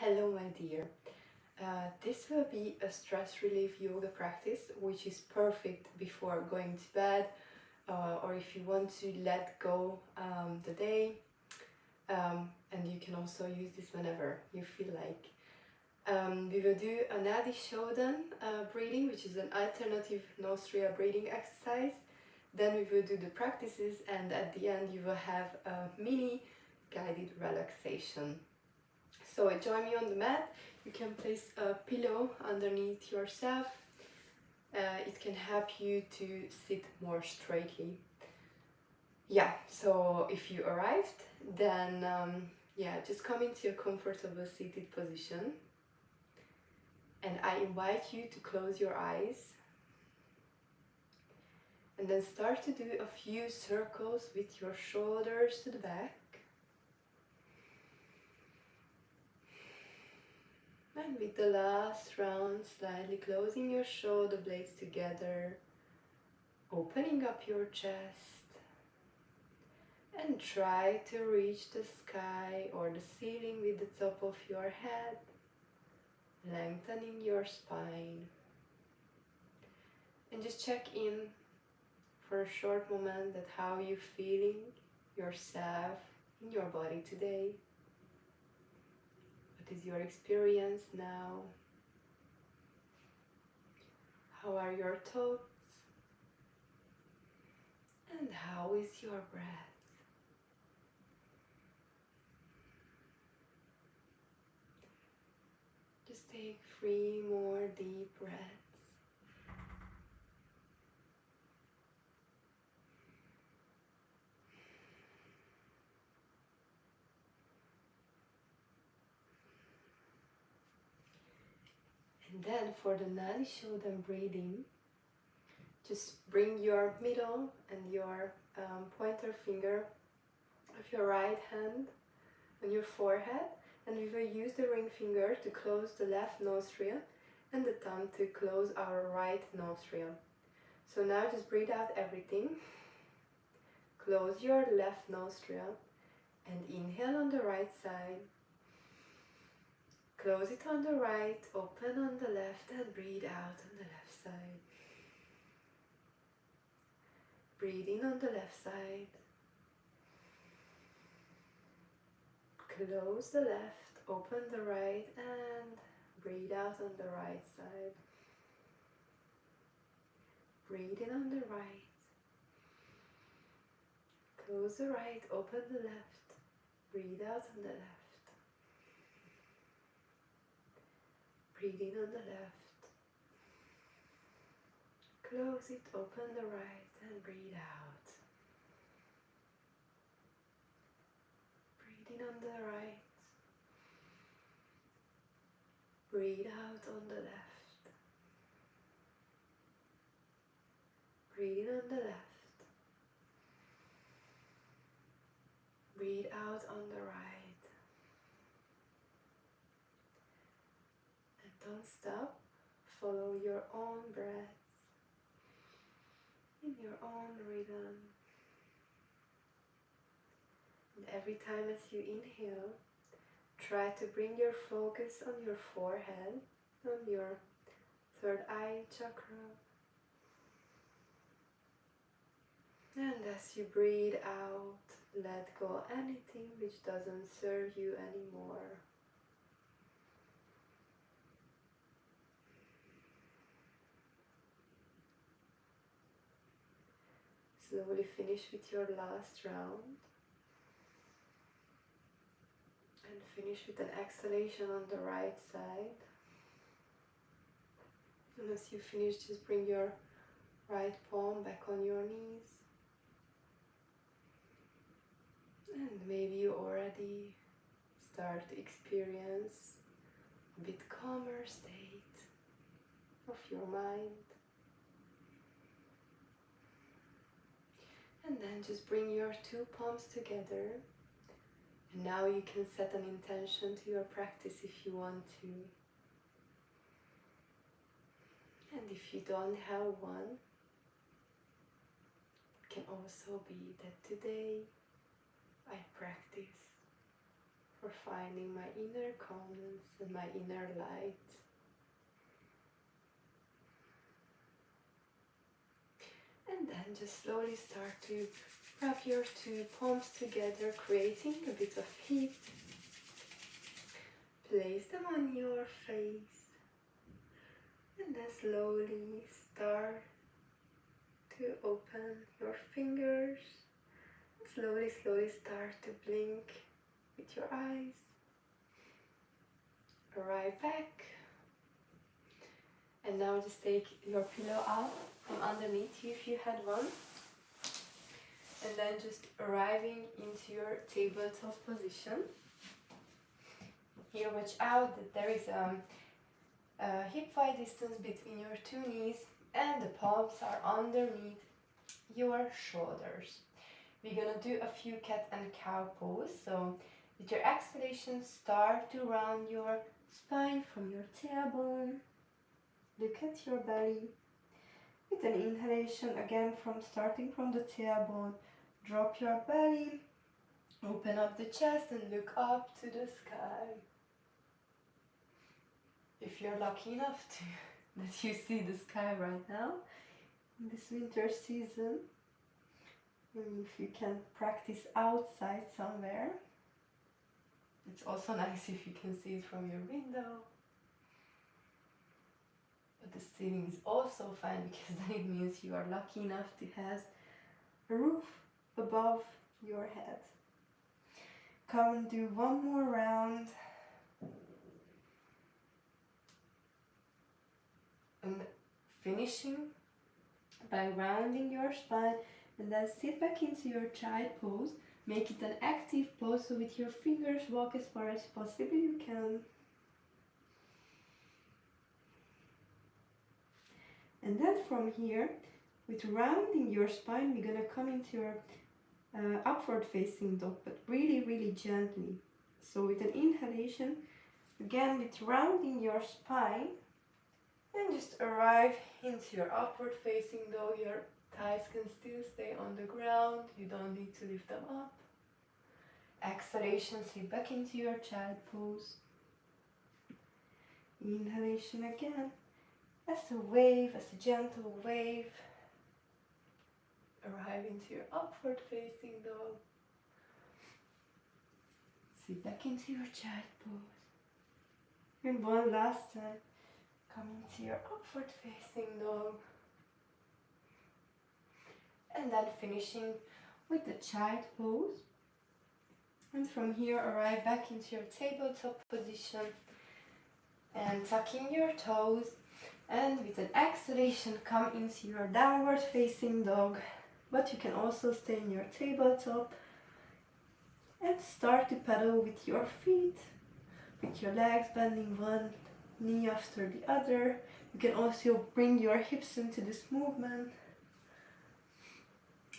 Hello my dear, this will be a stress relief yoga practice which is perfect before going to bed or if you want to let go the day, and you can also use this whenever you feel like. We will do a Nadi Shodan breathing, which is an alternative nostril breathing exercise. Then we will do the practices, and at the end you will have a mini guided relaxation. So join me on the mat. You can place a pillow underneath yourself. It can help you to sit more straightly. Yeah, so if you arrived, then just come into a comfortable seated position. And I invite you to close your eyes. And then start to do a few circles with your shoulders to the back. And with the last round, slightly closing your shoulder blades together, opening up your chest, and try to reach the sky or the ceiling with the top of your head, lengthening your spine. And just check in for a short moment at how you're feeling yourself in your body today. What is your experience now? How are your thoughts? And how is your breath? Just take 3 more deep breaths. And then for the Nadi Shodan breathing, just bring your middle and your pointer finger of your right hand on your forehead, and we will use the ring finger to close the left nostril and the thumb to close our right nostril. So now just breathe out everything. Close your left nostril and inhale on the right side. Close it on the right, open on the left, and breathe out on the left side. Breathe in on the left side. Close the left, open the right, and breathe out on the right side. Breathe in on the right. Close the right, open the left, breathe out on the left. Breathe in on the left. Close it, open the right, and breathe out. Breathe in on the right. Breathe out on the left. Breathe in on the left. Breathe out on the right. And don't stop. Follow your own breath in your own rhythm. And every time as you inhale, try to bring your focus on your forehead, on your third eye chakra. And as you breathe out, let go anything which doesn't serve you anymore. Slowly finish with your last round. And finish with an exhalation on the right side. And as you finish, just bring your right palm back on your knees. And maybe you already start to experience a bit calmer state of your mind. And then just bring your 2 palms together. And now you can set an intention to your practice if you want to. And if you don't have one, it can also be that today I practice for finding my inner calmness and my inner light. And then just slowly start to rub your two palms together, creating a bit of heat. Place them on your face. And then slowly start to open your fingers. Slowly start to blink with your eyes. Arrive back. And now just take your pillow out from underneath you if you had one. And then just arriving into your tabletop position. Here watch out that there is a hip-wide distance between your two knees and the palms are underneath your shoulders. We're gonna do a few cat and cow pose. So with your exhalation, start to round your spine from your tailbone. Look at your belly. With an inhalation, again starting from the tailbone, drop your belly, open up the chest and look up to the sky. If you're lucky enough that you see the sky right now in this winter season, and if you can practice outside somewhere, it's also nice if you can see it from your window. But the ceiling is also fine because then it means you are lucky enough to have a roof above your head. Come and do one more round. And finishing by rounding your spine, and then sit back into your child pose. Make it an active pose, so with your fingers walk as far as possibly you can. And then from here, with rounding your spine, we're gonna come into your upward facing dog, but really gently. So with an inhalation, again with rounding your spine, and just arrive into your upward facing dog. Your thighs can still stay on the ground, you don't need to lift them up. Exhalation, sit back into your child pose. Inhalation again, as a wave, as a gentle wave. Arrive into your upward facing dog. Sit back into your child pose. And one last time. Come into your upward facing dog. And then finishing with the child pose. And from here arrive back into your tabletop position. And tucking your toes. And with an exhalation come into your downward facing dog. But you can also stay in your tabletop. And start to pedal with your feet. With your legs bending one knee after the other. You can also bring your hips into this movement.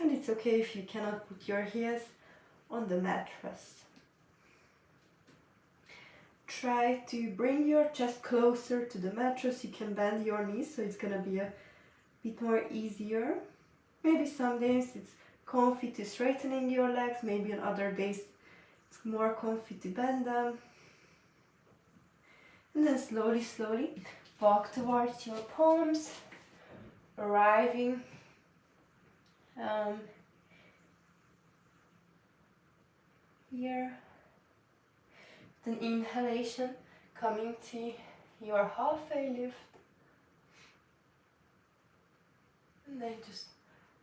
And it's okay if you cannot put your heels on the mattress. Try to bring your chest closer to the mattress. You can bend your knees, so it's gonna be a bit more easier. Maybe some days it's comfy to straightening your legs, maybe on other days it's more comfy to bend them. And then slowly walk towards your palms, arriving here. Then inhalation, coming to your halfway lift. And then just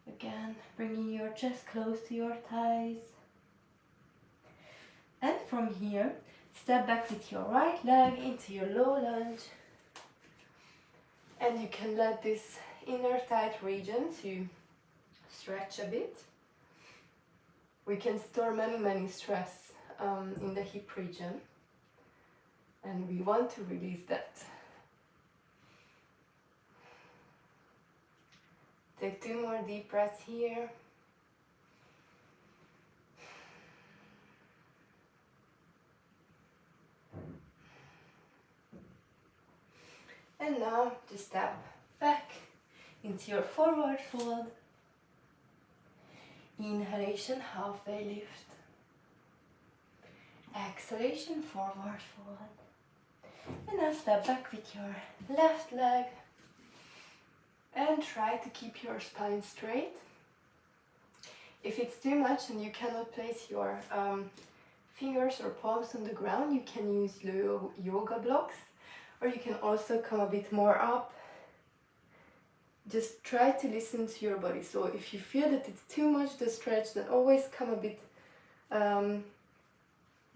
again bringing your chest close to your thighs. And from here, step back with your right leg into your low lunge. And you can let this inner thigh region to stretch a bit. We can store many stress in the hip region. And we want to release that. Take 2 more deep breaths here. And now just step back into your forward fold. Inhalation, halfway lift. Exhalation, forward fold. And now step back with your left leg. And try to keep your spine straight. If it's too much and you cannot place your fingers or palms on the ground, you can use yoga blocks, or you can also come a bit more up. Just try to listen to your body. So if you feel that it's too much the stretch, then always come a bit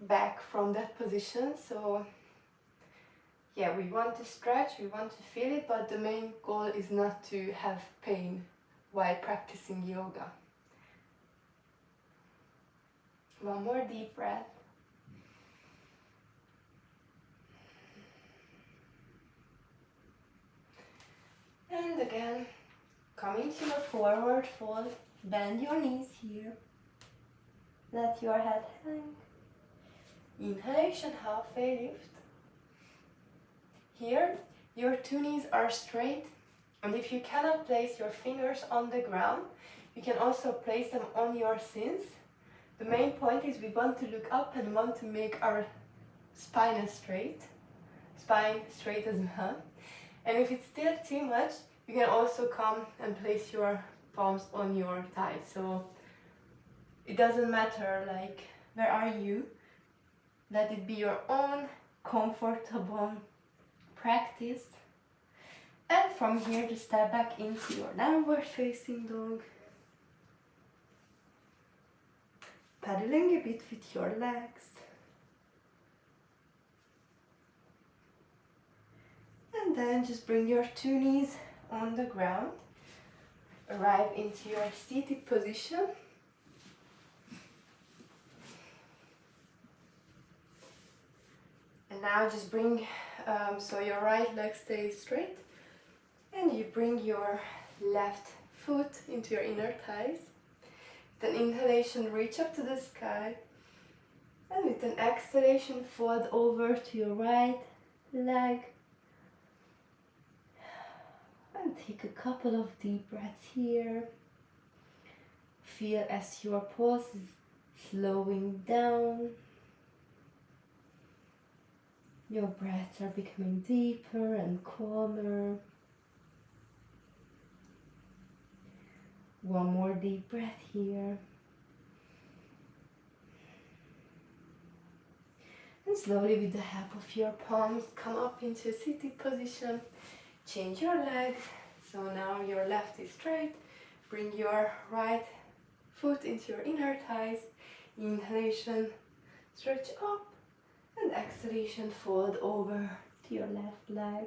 back from that position. So yeah, we want to stretch, we want to feel it, but the main goal is not to have pain while practicing yoga. One more deep breath. And again, come into a forward fold. Bend your knees here. Let your head hang. Inhalation, halfway lift. Here, your two knees are straight. And if you cannot place your fingers on the ground, you can also place them on your shins. The main point is we want to look up and want to make our spine straight as well. And if it's still too much, you can also come and place your palms on your thighs. So it doesn't matter like where are you. Let it be your own comfortable practice. And from here, just step back into your downward facing dog. Paddling a bit with your legs. And then just bring your two knees on the ground. Arrive into your seated position. And now just bring, so your right leg stays straight. And you bring your left foot into your inner thighs. With an inhalation, reach up to the sky. And with an exhalation, fold over to your right leg. And take a couple of deep breaths here. Feel as your pulse is slowing down. Your breaths are becoming deeper and calmer. One more deep breath here. And slowly with the help of your palms, come up into a seated position. Change your legs. So now your left is straight. Bring your right foot into your inner thighs. Inhalation, stretch up. And exhalation, fold over to your left leg.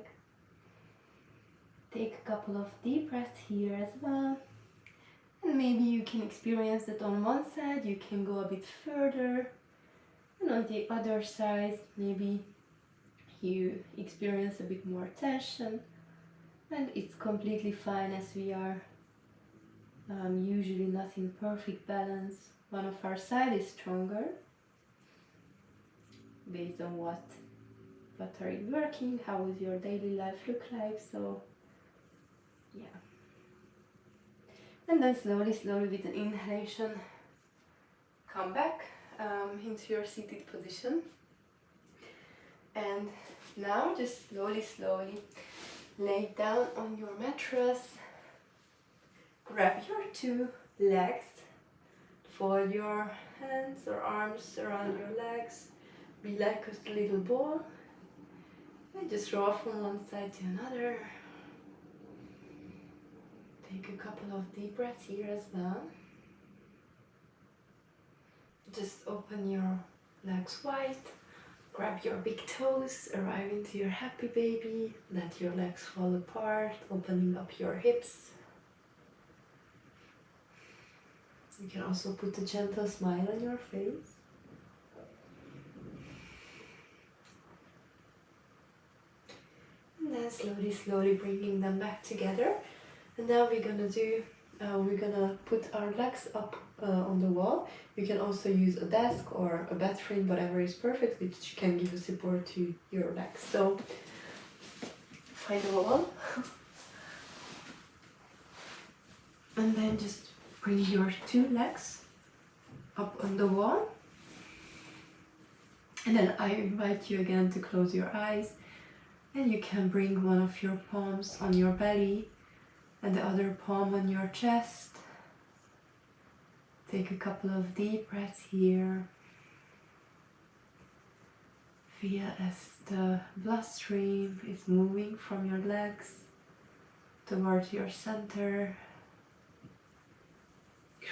Take a couple of deep breaths here as well. And maybe you can experience that on one side, you can go a bit further. And on the other side, maybe you experience a bit more tension. And it's completely fine, as we are usually not in perfect balance. One of our side is stronger based on what are you working, how does your daily life look like. So yeah. And then slowly with an inhalation, come back into your seated position. And now just slowly lay down on your mattress. Grab your two legs. Fold your hands or arms around your legs. Be like a little ball. And just roll from one side to another. Take a couple of deep breaths here as well. Just open your legs wide. Grab your big toes, arrive into your happy baby. Let your legs fall apart, opening up your hips. You can also put a gentle smile on your face. And then slowly bringing them back together. And now we're gonna put our legs up on the wall. You can also use a desk or a bed frame, whatever is perfect, which can give a support to your legs. So find a wall. And then just bring your two legs up on the wall. And then I invite you again to close your eyes, and you can bring one of your palms on your belly and the other palm on your chest. Take a couple of deep breaths here. Feel as the bloodstream is moving from your legs towards your center,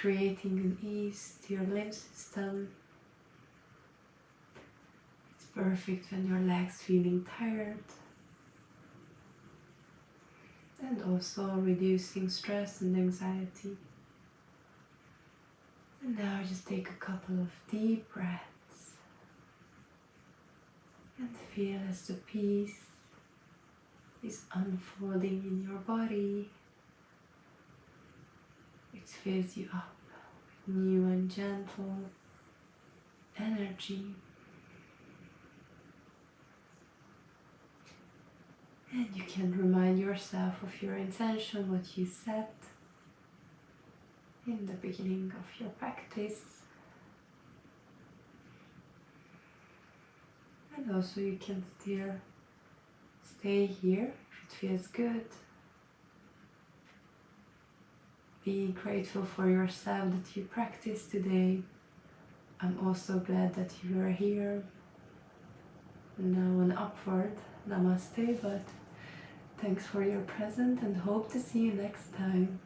creating an ease to your limb system. It's perfect when your legs feeling tired, and also reducing stress and anxiety. And now just take a couple of deep breaths and feel as the peace is unfolding in your body. It fills you up with new and gentle energy. And you can remind yourself of your intention, what you set in the beginning of your practice. And also you can still stay here if it feels good. Be grateful for yourself that you practiced today. I'm also glad that you are here. And now an upward namaste, but thanks for your presence and hope to see you next time.